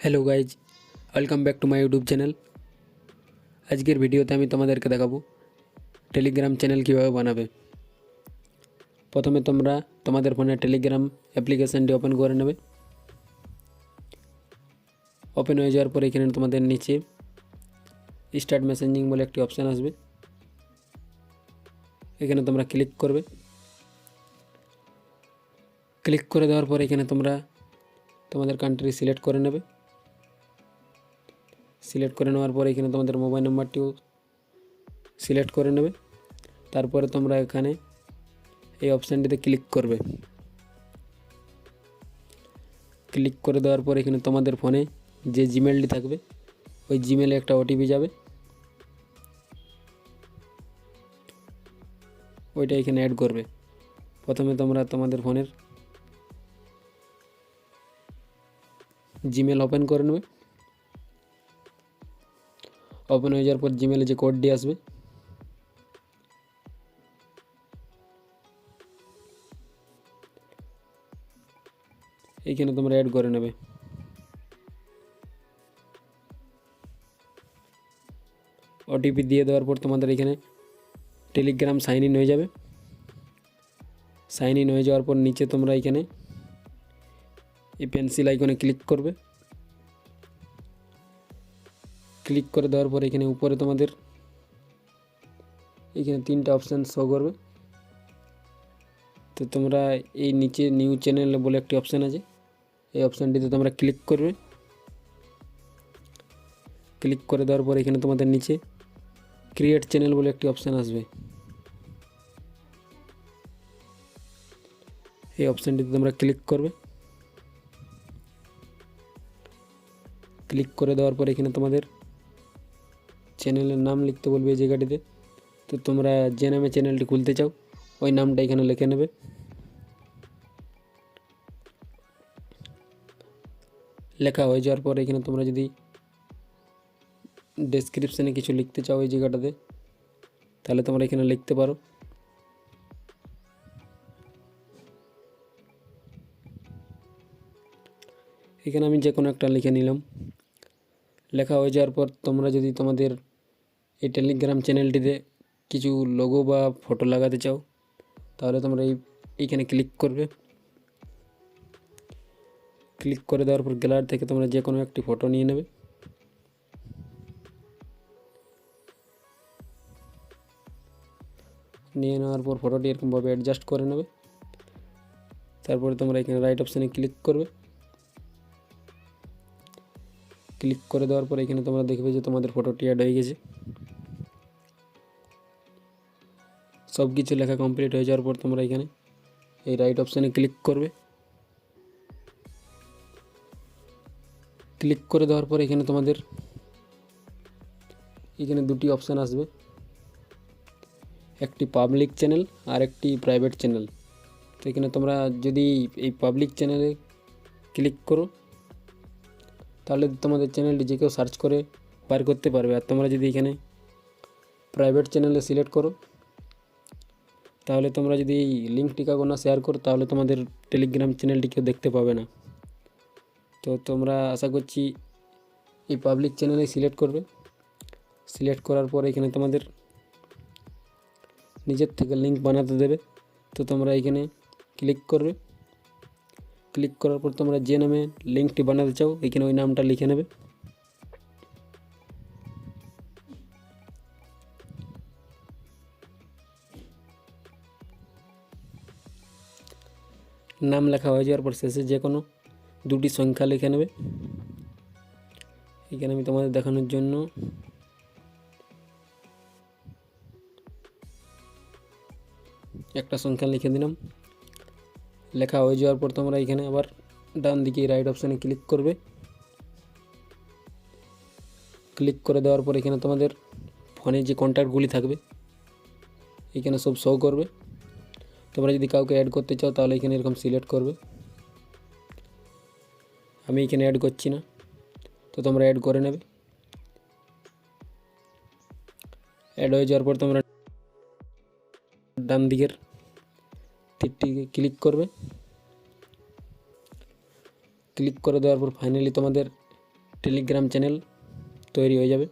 Hello guys, welcome back to my YouTube channel. আজকের ভিডিওতে আমি তোমাদেরকে দেখাবো টেলিগ্রাম চ্যানেল কীভাবে বানাবে। প্রথমে তোমরা তোমাদের ফোনে টেলিগ্রাম অ্যাপ্লিকেশানটি ওপেন করে নেবে। ওপেন হয়ে যাওয়ার পর এখানে তোমাদের নিচে স্টার্ট মেসেঞ্জিং বলে একটি অপশান আসবে, এখানে তোমরা ক্লিক করবে। ক্লিক করে দেওয়ার পর এখানে তোমরা তোমাদের কান্ট্রি সিলেক্ট করে নেবে। সিলেক্ট করে নেওয়ার পর এখানে তোমাদের মোবাইল নাম্বারটিও সিলেক্ট করে নেবে। তারপরে তোমরা এখানে এই অপশানটিতে ক্লিক করবে। ক্লিক করে দেওয়ার পর এখানে তোমাদের ফোনে যে জিমেলটি থাকবে ওই জিমেলে একটা ওটিপি যাবে, ওইটা এখানে অ্যাড করবে। প্রথমে তোমরা তোমাদের ফোনের জিমেল ওপেন করে নেবে। ওপেন হয়ে যাওয়ার পর জিমেলে যে কোডটি আসবে এইখানে তোমরা অ্যাড করে নেবে। ওটিপি দিয়ে দেওয়ার পর তোমাদের এখানে টেলিগ্রাম সাইন ইন হয়ে যাবে। সাইন ইন হয়ে যাওয়ার পর নিচে তোমরা এখানে এই পেন্সিল আইকনে ক্লিক করবে। ক্লিক করে দেওয়ার পর এখানে উপরে তোমাদের এখানে তিনটা অপশান শো করবে। তো তোমরা এই নিচে নিউ চ্যানেল বলে একটি অপশান আছে, এই অপশানটিতে তোমরা ক্লিক করবে। ক্লিক করে দেওয়ার পর এখানে তোমাদের নিচে ক্রিয়েট চ্যানেল বলে একটি অপশান আসবে, এই অপশানটিতে তোমরা ক্লিক করবে। ক্লিক করে দেওয়ার পর এখানে তোমাদের চ্যানেলের নাম লিখতে বলবে এই জায়গাটিতে। তো তোমরা যে নামে চ্যানেলটি খুলতে চাও ওই নামটা এখানে লিখে নেবে। লেখা হয়ে যাওয়ার পর এখানে তোমরা যদি ডেসক্রিপশানে কিছু লিখতে চাও এই জায়গাটাতে তাহলে তোমরা এখানে লিখতে পারো। এখানে আমি যে কোনো একটা লিখে নিলাম। লেখা হয়ে যাওয়ার পর তোমরা যদি তোমাদের এই টেলিগ্রাম চ্যানেলটিতে কিছু লোগো বা ফটো লাগাতে চাও তাহলে তোমরা এইখানে ক্লিক করবে। ক্লিক করে দেওয়ার পর গ্যালারি থেকে তোমরা যে কোনো একটি ফটো নিয়ে নেবে। নিয়ে নেওয়ার পর ফটোটি এরকমভাবে অ্যাডজাস্ট করে নেবে। তারপরে তোমরা এখানে রাইট অপশানে ক্লিক করবে। ক্লিক করে দেওয়ার পর এখানে তোমরা দেখবে যে তোমাদের ফটোটি অ্যাড হয়ে গেছে। সব কিছু লেখা কমপ্লিট হয়ে যাওয়ার পর তোমরা এখানে এই রাইট অপশানে ক্লিক করবে। ক্লিক করে দেওয়ার পর এখানে তোমাদের এখানে দুটি অপশান আসবে, একটি পাবলিক চ্যানেল আর একটি প্রাইভেট চ্যানেল। তো এখানে তোমরা যদি এই পাবলিক চ্যানেলে ক্লিক করো তাহলে তোমাদের চ্যানেলটি যে কেউ সার্চ করে বার করতে পারবে। আর তোমরা যদি এখানে প্রাইভেট চ্যানেলে সিলেক্ট করো তাহলে তোমরা যদি এই লিঙ্কটি কাউকে না শেয়ার করো তাহলে তোমাদের টেলিগ্রাম চ্যানেলটি কেউ দেখতে পাবে না। তো তোমরা আশা করছি এই পাবলিক চ্যানেলে সিলেক্ট করবে। সিলেক্ট করার পর এখানে তোমাদের নিজের থেকে লিঙ্ক বানাতে দেবে। তো তোমরা এখানে ক্লিক করবে। ক্লিক করার পর তোমরা যে নামে লিঙ্কটি বানাতে চাও এখানে ওই নামটা লিখে নেবে। নাম লেখা হয়ে যাওয়ার পর শেষে যে কোনো দুটি সংখ্যা লিখে নেবে। এখানে আমি তোমাদের দেখানোর জন্য একটা সংখ্যা লিখে দিলাম। লেখা হয়ে যাওয়ার পর তোমরা এখানে আবার ডান দিকে রাইট অপশানে ক্লিক করবে। ক্লিক করে দেওয়ার পর এখানে তোমাদের ফোনে যে কন্ট্যাক্টগুলি থাকবে এখানে সব শো করবে। তোমরা যদি কাউকে অ্যাড করতে চাও তাহলে এখানে এরকম সিলেক্ট করবে। আমি এখানে অ্যাড করছি না, তো তোমরা অ্যাড করে নেবে। অ্যাড হয়ে যাওয়ার পর তোমরা ডান দিকের তীরটিকে ক্লিক করবে। ক্লিক করে দেওয়ার পর ফাইনালি তোমাদের টেলিগ্রাম চ্যানেল তৈরি হয়ে যাবে।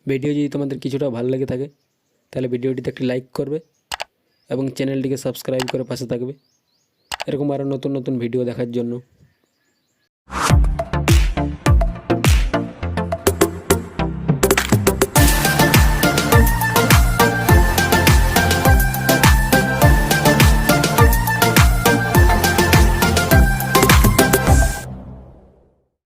ভিডিও যদি তোমাদের কিছুটা ভালো লেগে থাকে তাহলে ভিডিওটিতে একটি লাইক করবে এবং চ্যানেলটিকে সাবস্ক্রাইব করে পাশে থাকবে এরকম আরও নতুন নতুন ভিডিও দেখার জন্য।